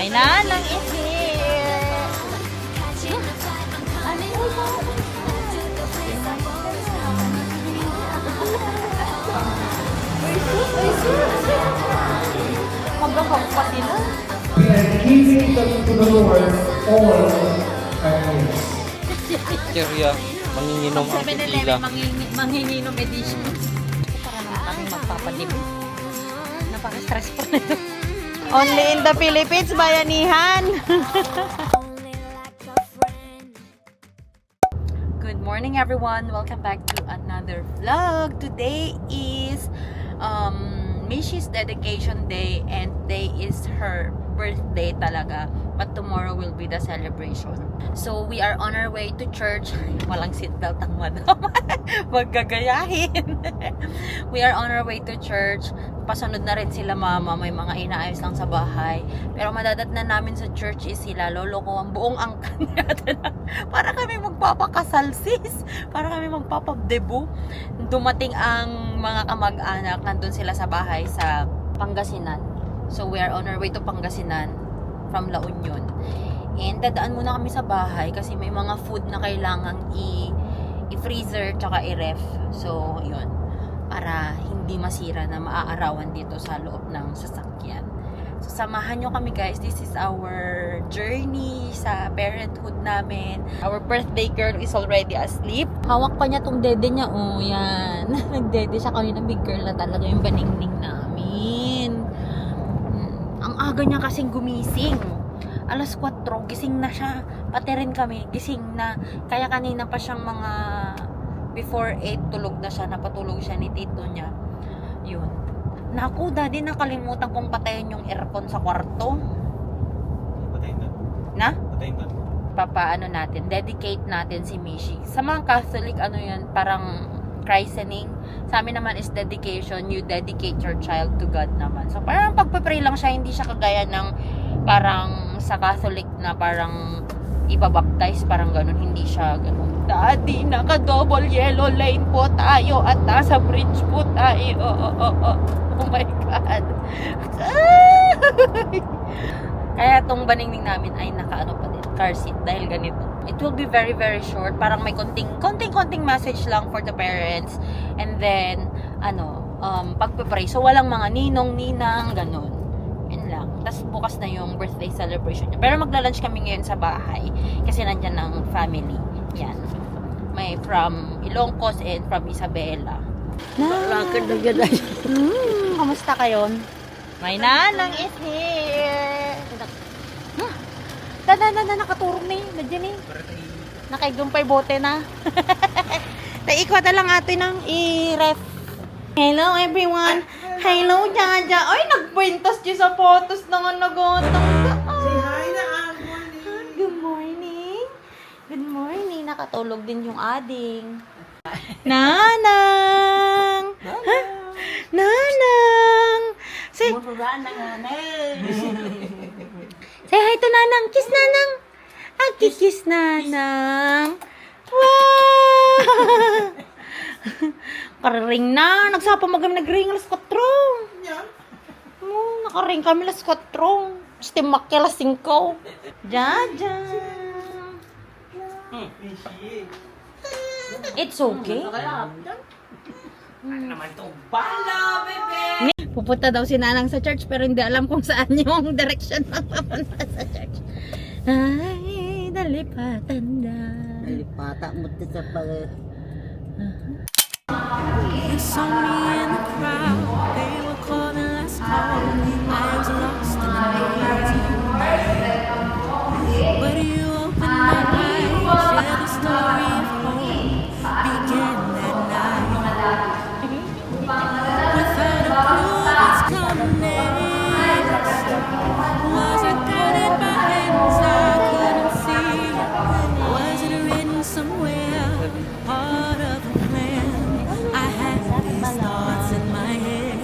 My nanang is here! Magkakang pa sila. We are giving to the Lord all our needs. Cheria, manginginom ang tequila. Manginginom edition. Para naman kami magpapadibig. Napaka-stressful na ito. Only in the Philippines, bayanihan! Good morning everyone! Welcome back to another vlog. Today is Mishi's dedication day and today is her birthday talaga. But tomorrow will be the celebration. So we are on our way to church. Walang seatbelt ang madam. Maggagayahin. We are on our way to church. Pasunod na rin sila mama. May mga inaayos lang sa bahay. Pero madadat na namin sa church is sila lolo ko ang buong angkan natin. Para kami magpapakasal sis. Para kami magpapadebu. Dumating ang mga kamag-anak. Nandun sila sa bahay sa Pangasinan. So we are on our way to Pangasinan from La Union. And dadaan muna kami sa bahay kasi may mga food na kailangang i-freezer tsaka i-ref. So, yun. Para hindi masira na maaarawan dito sa loob ng sasakyan. So, samahan nyo kami guys. This is our journey sa parenthood namin. Our birthday girl is already asleep. Hawak pa niya tong dede niya. Oh, yan. Nagdede siya kanina. Big girl na talaga yung baningning namin. Ang aga niya kasing gumising. Alas 4, gising na siya. Pati rin kami, gising na. Kaya kanina pa siyang mga before 8, tulog na siya. Napatulog siya ni tito niya. Yun. Naku, daddy, nakalimutan kong patayin yung aircon sa kwarto. Patayin na. Na? Patayin na. Papaano natin, dedicate natin si Mishi. Sa mga Catholic, ano yan, parang christening. Sa amin naman is dedication. You dedicate your child to God naman. So parang pagpe-pray lang siya, hindi siya kagaya ng parang sa Catholic na parang ibabaptize, parang ganun. Hindi siya ganun. Daddy, naka-double yellow lane po tayo at nasa bridge po tayo. Oh my God. Kaya tong baningning namin ay naka-ano pa din, car seat dahil ganito. It will be very very short. Parang may konting message lang for the parents. And then, pagpe-pray. So, walang mga ninong, ninang, ganun. Yun lang. Tapos, bukas na yung birthday celebration niya. Pero magla-lunch kami ngayon sa bahay. Kasi nandyan ng family. Yan. May from Ilongkos and from Isabela. Lakad na gano'n. Kamusta kayo? My nanang is here. Nakaturong na yun. Nandiyan eh. Nakaigampay bote na. Taikwa na lang atin ng i-ref. Hello everyone. Hello Jaja. Ay, nagpintas siya sa photos ng nagotong. Say hi na, Good morning. Good morning. Nakatulog din yung ading. Nanang. Ha? Nanang. Say, say hi to Nanang. Kiss Nanang. Kiss Nanang. Wow! Kararing na. Nagsapa magam nagring alas 4. Nakaring kami alas 4. Stimak alas 5. Jaja. It's okay. Pupunta daw si Nanang sa church pero hindi alam kung saan yung direction papunta sa church. Ay, dalipatan na. Pata mo sa pag... You saw me in the crowd, they were calling us home. I was lost in the maze of your mind. But you opened my eyes, shared the story of home, began that night. Without a clue what's coming next, was it guided by hands I couldn't see? Was it written somewhere, part of the plan? I had these thoughts in my head.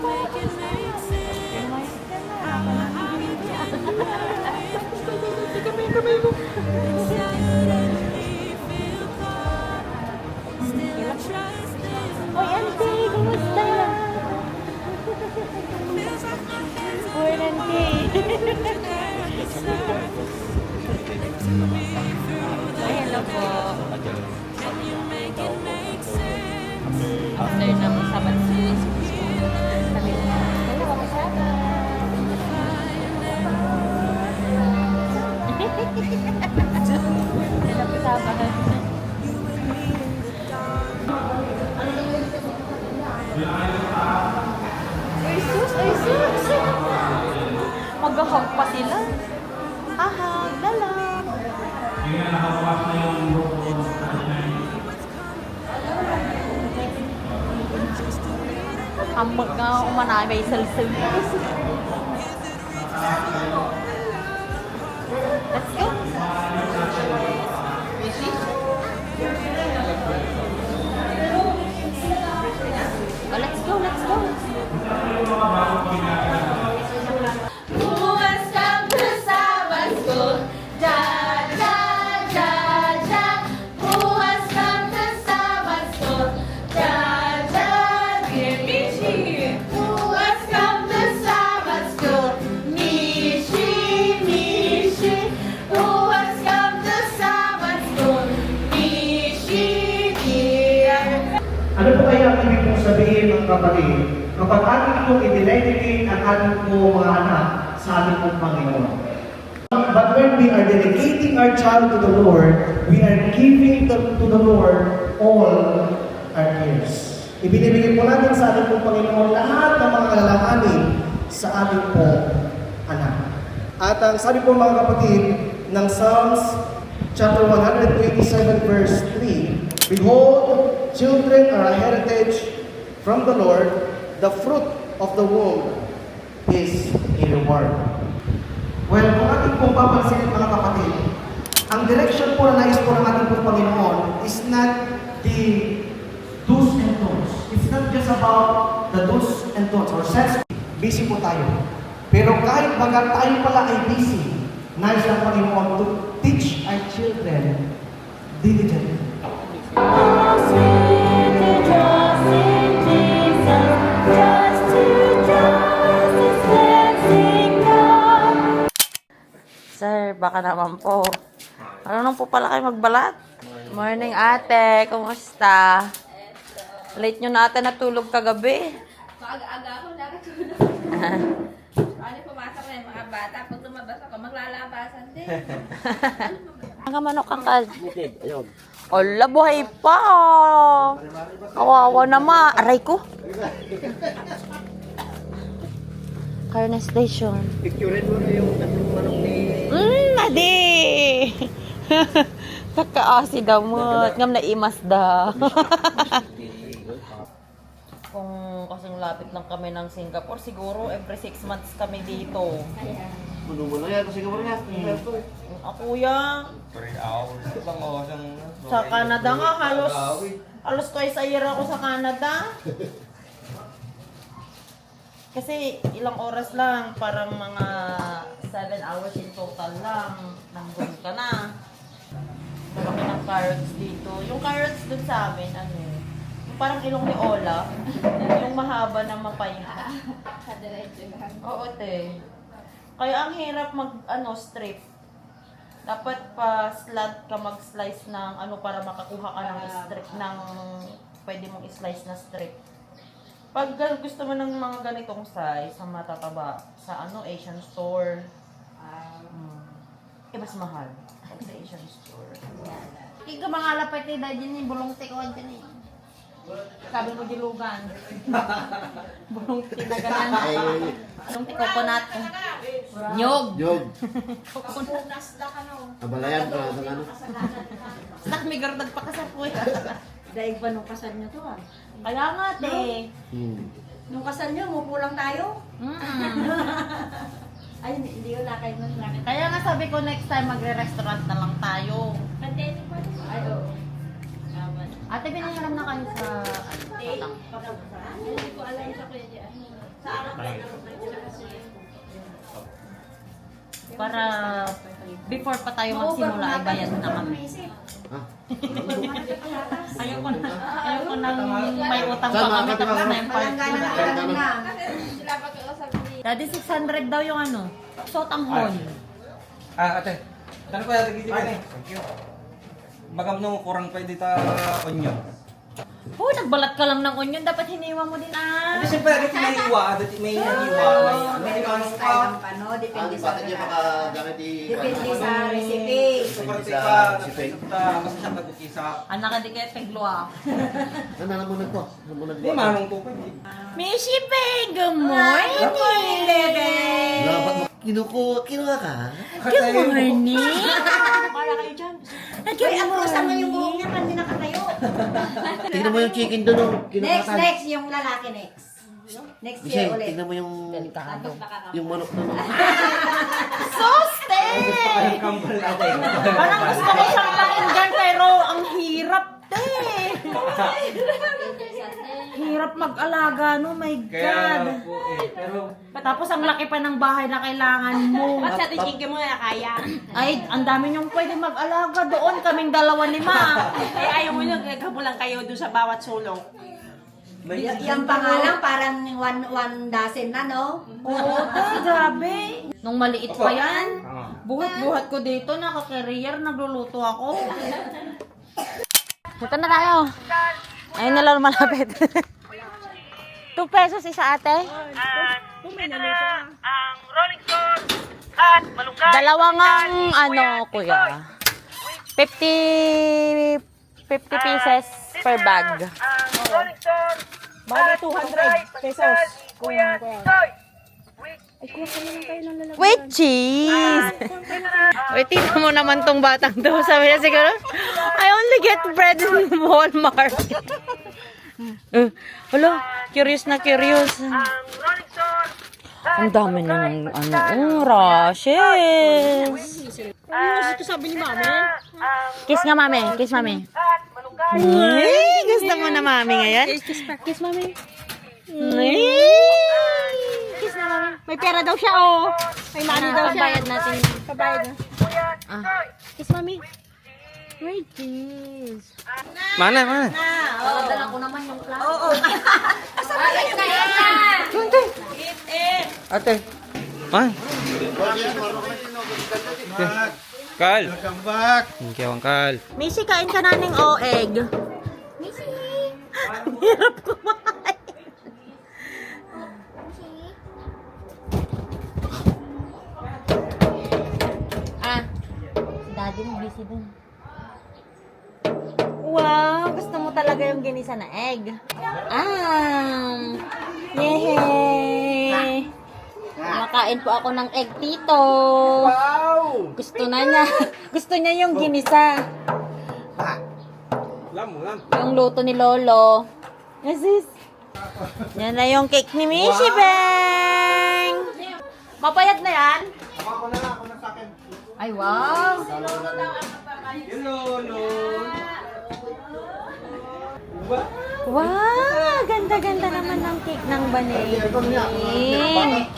Make it make sense. How you can silently feel caught. Still I trust this. Oy, Auntie, kumusta? Feels like my hands are Uy, Auntie. Ay, hello po. After ng Sabbath school, sabi ko, hello, kamusta? Hello po, Sabbath. Ay, sus! Ay, sus! Mag-hug pa sila. Ahag, lala. Ambag nga umanay, may salsal. Let's go. Oh, let's go, let's go. Who has come to Sabbath school? Ja, ja, ja, ja. Who has come to Sabbath school? Ja, ja, dear Michi. Who has come to Sabbath school? Michi, Michi. Who has come to Sabbath school? Michi, dear. Ano po kaya ang ibig pong sabihin ng kapatid kapag ating pong i-dedicate ang ating pong mga anak sa ating pong Panginoon? But when we are dedicating our child to the Lord, we are giving to the Lord all our cares. Ibinibigay po natin sa ating pong Panginoon lahat ng mga alalahanin sa ating pong anak. At ang sabi po mga kapatid ng Psalms chapter 127 verse 3, Behold, children are a heritage from the Lord, the fruit of the womb is a reward. Well, kung ating pong papansin mga kapatid, ang direction po na nais po ng ating pong Panginoon is not the do's and don'ts. It's not just about the do's and don'ts or sets. Busy po tayo. Pero kahit baga tayo pala ay busy, nais ng Panginoon to teach our children diligently. Sir, baka naman po. Ano nang po pala kayo magbalat? Morning ate, kumusta? Late nyo na ate natulog kagabi. Maaga-aga ako nakatulog. Ano pumasok na yung mga bata. Pag lumabas ako, maglalabasan din. Ang manok ang kal. Ala, buhay pa. Kawawa naman. Aray ko. Carne Station. Picturein mo na yung tatlong manok ni... Nadi! Kakaasi daw mo. Ngam na imas da. Kung kasing lapit lang kami ng Singapore, siguro every 6 months kami dito. Ano mo na yan? Kasi gawin nga. Ako ya. 3 hours. Ibang oras ang... Sa Canada nga, halos twice a year ako sa Canada. Kasi ilang oras lang, parang mga 7 hours in total lang. Nandun ka na. Malaki ng carrots dito. Yung carrots dun sa amin, ano, yung parang ilong ni Ola. Yung mahaba na mapahinga. Kadiretso lang. Oo, te. Kaya ang hirap strip. Dapat pa slant ka mag-slice ng para makakuha ka ng strip ng pwede mong i-slice na strip. Pag gusto mo ng mga ganitong size, sa matataba, sa Asian store, mas mahal. Pag sa Asian store. Ika mga lapit ni Dajin yung bulong tikoan dyan eh. Sabi mo dilugan. Bulong tinaganan. Anong coconut? Nyog. Yog. Punas na ka no. Abalayan pa sa ano. Snack, may gardag pa ka sa puwet. Daig ba nung kasal nyo to ah? Kaya nga, te. Nung kasal nyo, umupo lang tayo? Ay, hindi ko lakay nun lang. Kaya nga sabi ko next time magre-restaurant na lang tayo. Pandemic pa rin. Ay, oo. Ate, pinahiram na kayo sa patang. Hindi ko alam sa kuya dyan. Sa araw na Para before pa tayo magsimula, ay bayad na kami. Ayoko nang may utang pa kami tapos na yung part ko. sila pag-uusap ni Daddy, 600 daw yung ano. Sotanghon. Ate. Tanong ko yata gisi ate. Thank you. Baka nung kurang pwede ta onion. Oh, nagbalat ka lang ng onion. Dapat hiniwa mo din Ano siyempre, ate may hiwa. Ate may hiwa. May Style ng pano, depende sa depende sa recipe. Seperti pa. Kasi siya nagkikisa. Anak ka di kaya teglua. Hindi, manong to pa. Mishi Peng, good morning, bebe. Kinuha ka? Good morning. Para kayo dyan. Good Uy, ang kusang na yung buhok morning. niya, hindi nakatayo. Tingnan mo yung chicken doon. Oh. Next, yung lalaki next. Next year Michelle, ulit. tingnan mo yung manok doon. Soste! Ay, kambal ate. Parang gusto ko siyang pakinggan pero ang hirap, te. Hirap mag-alaga, no? My Kaya God. po eh. Pero Tapos ang laki pa ng bahay na kailangan mo. Ba't sa tichingke mo na kaya? Ay, ang dami niyong pwede mag-alaga doon. Kaming 2-5. Eh, ayaw mo yung nagkabulang kayo doon sa bawat sulok. Yung pangalan parang one dozen na, no? Oo, te, grabe. Nung maliit pa yan, buhat-buhat ko dito, naka-career, nagluluto ako. Punta na tayo. Ayun na lang malapit. 2 pesos isa ate. Dalawang ang ano, kuya. 50 pieces per bag. Bali, 200 pesos. With cheese! Wait, tingnan mo naman tong batang to. Sabi niya siguro, I only get bread in Walmart. Hello, curious na curious. Ang dami na ng rashes. Ito sabi ni mami. Kiss nga, mami. Kiss, mami. Ay, gusto mo na, mami, ngayon? Kiss mami. Ay! Kiss na, mami. May pera daw siya, oh. May money daw siya. Pambayad natin. Pabayad na. Kiss, mami. Wait, kiss. mana? Dala ko naman yung plato. Oo. Ate. Man. Kal. Welcome back. Thank you, Uncle. Missy, kain ka na ng o-egg. Missy! Hirap kumain. Si daddy mo busy dun. Wow! Gusto mo talaga yung ginisa na egg. Yehey! Makain po ako ng egg, tito. Wow! Gusto na niya. Gusto niya yung ginisa. Lam. Yung luto ni Lolo. Yes, sis. Yan na yung cake ni Mishi Bang. Mapayat na yan? Ako na sa akin. Ay, wow. Hello. Wow, ganda-ganda naman ng cake ng banig.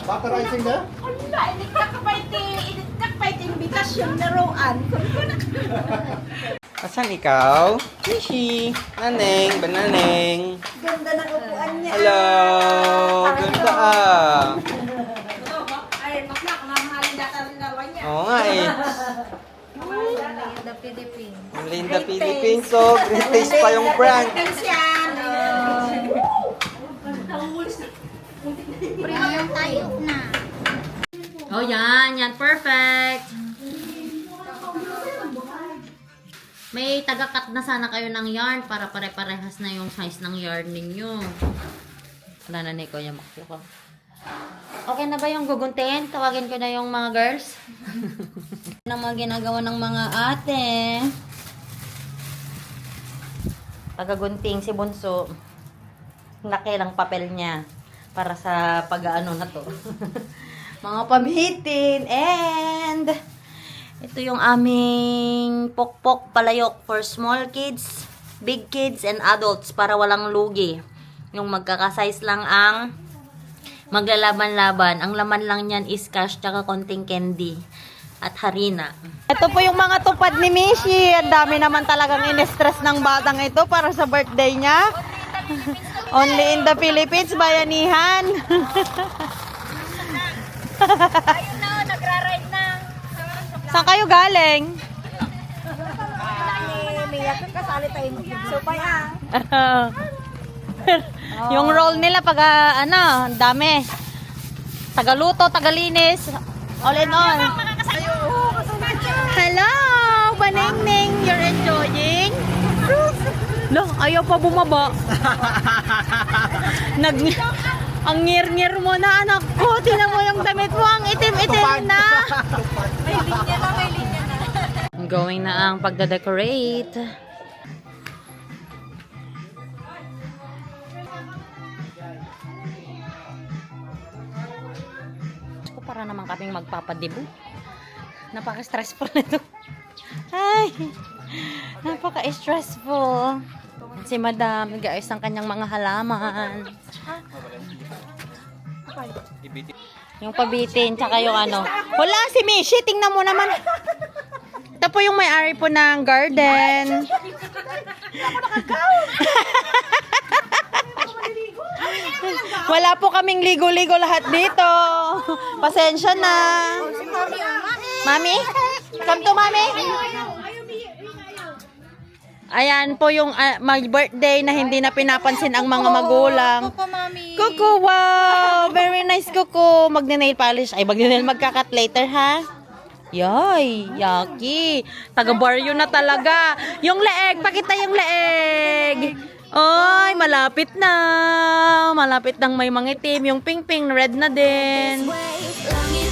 Butterizing na? Asan ikaw? Mishi. Naneng. Bananeng. Ganda ng upuan niya. Hello. Ganda Ay, mas na, kamahalin data rin lawan niya. Oo nga eh. The Philippines. Ang Linda Philippines. So, great taste pa yung brand. Premium tayo na. Oh, yan. Perfect. May taga-cut na sana kayo ng yarn para pare-parehas na yung size ng yarn ninyo. Wala na ni Kuya Maklo ko. Okay na ba yung guguntin? Tawagin ko na yung mga girls. Ano mga ginagawa ng mga ate? Tagagunting si Bunso. Laki lang papel niya para sa pag-ano na to. Mga pamitin and ito yung aming pokpok palayok for small kids, big kids, and adults para walang lugi. Yung magkakasize lang ang maglalaban-laban. Ang laman lang niyan is cash tsaka konting candy at harina. Ito po yung mga tupad ni Mishi. Ang dami naman talagang in-stress ng batang ito para sa birthday niya. Only in the Philippines, bayanihan. Ayun na, nagra-ride na. Saan kayo galing? Mia, kasali tayong supay ah. Yung role nila pag ano, ang dami. Tagaluto, tagalinis, all in all. Hello, Baningning, you're enjoying? Lo, ayaw pa bumaba. Ang ngir-ngir mo na, anak ko. Tingnan mo yung damit mo, ang itim-itim na. May linya na, may linya na. Going na ang pagda-decorate. Para naman kaming magpapadibo. Napaka-stressful nito. Ay, napaka-stressful. Si Madam, nag-ayos ang kanyang mga halaman. Yung pabitin, tsaka yung ano. Wala, si Mishi, tingnan mo naman. Ito po yung may-ari po ng garden. Wala po kaming ligo-ligo lahat dito. Pasensya na. Mami? Come to Mami? Ayan po yung my birthday na hindi na pinapansin ang mga magulang. Kuko, mami. Kuko, wow! Very nice, Kuko. Magne-nail polish. Ay, magka-cut later, ha? Yay! Yaki! Taga-baryo na talaga. Yung leeg! Pakita yung leeg! Ay, malapit na. Malapit nang may mangitim. Yung pink-pink, red na din. Long